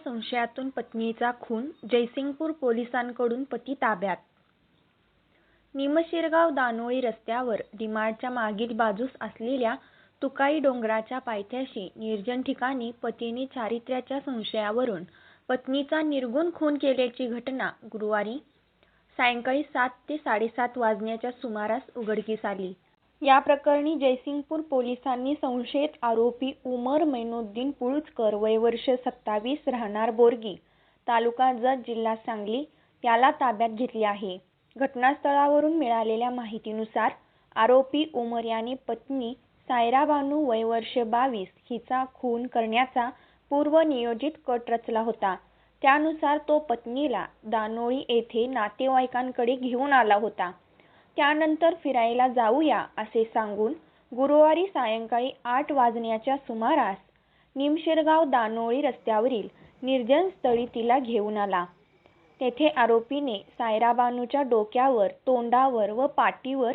संशयातून पत्नीचा खून, जयसिंगपूर पोलिसांकडून पती ताब्यात. निमशिरगाव दानोळी रस्त्यावर डीमार्टच्या मागील बाजूस असलेल्या तुकाई डोंगराच्या पायथ्याशी निर्जन ठिकाणी पतीने चारित्र्याच्या संशयावरून पत्नीचा निर्घृण खून केल्याची घटना गुरुवारी सायंकाळी 7 ते 7:30 वाजण्याच्या सुमारास उघडकीस आली. या प्रकरणी जयसिंगपूर पोलिसांनी संशयित आरोपी उमर मैनुद्दीन पुळुचकर वय वर्ष 27 राहणार बोरगी, तालुका जत, जिल्हा सांगली याला ताब्यात घेतले आहे. घटनास्थळावरून मिळालेल्या माहितीनुसार आरोपी उमर याने पत्नी सायरा बानू वय वर्ष 22 हिचा खून करण्याचा पूर्वनियोजित कट रचला होता. त्यानुसार तो पत्नीला दानोळी येथे नातेवाईकांकडे घेऊन आला होता. त्यानंतर फिरायला जाऊया असे सांगून गुरुवारी सायंकाळी 8 वाजण्याच्या सुमारास निमशिरगाव दानोळी रस्त्यावरील निर्जन स्थळी तिला घेऊन आला. तेथे आरोपीने सायरा बानूच्या डोक्यावर, तोंडावर व पाठीवर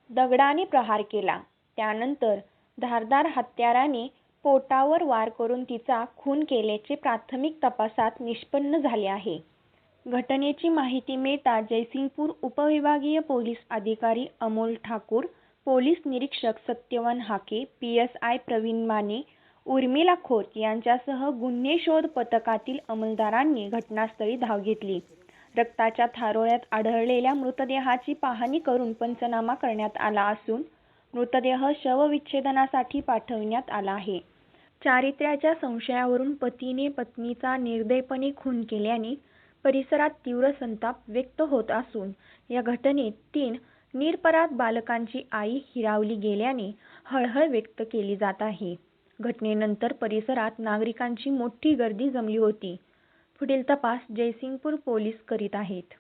दगडाने प्रहार केला. त्यानंतर धारदार हत्याराने पोटावर वार करून तिचा खून केल्याचे प्राथमिक तपासात निष्पन्न झाले आहे. घटनेची माहिती मिळताच जयसिंगपूर उपविभागीय पोलीस अधिकारी अमोल ठाकूर, पोलीस निरीक्षक सत्यवान हाके, PSI प्रवीण माने, उर्मिला खोत यांच्यासह गुन्हे शोध पथकातील अंमलदारांनी घटनास्थळी धाव घेतली. रक्ताच्या थारोळ्यात आढळलेल्या मृतदेहाची पाहणी करून पंचनामा करण्यात आला असून मृतदेह शवविच्छेदनासाठी पाठविण्यात आला आहे. चारित्र्याच्या संशयावरून पतीने पत्नीचा निर्दयपणे खून केल्याने परिसरात तीव्र संताप व्यक्त होत असून या घटनेत 3 निरपराध बालकांची आई हिरावली गेल्याने हळहळ व्यक्त केली जात आहे. घटनेनंतर परिसरात नागरिकांची मोठी गर्दी जमली होती. पुढील तपास जयसिंगपूर पोलीस करीत आहेत.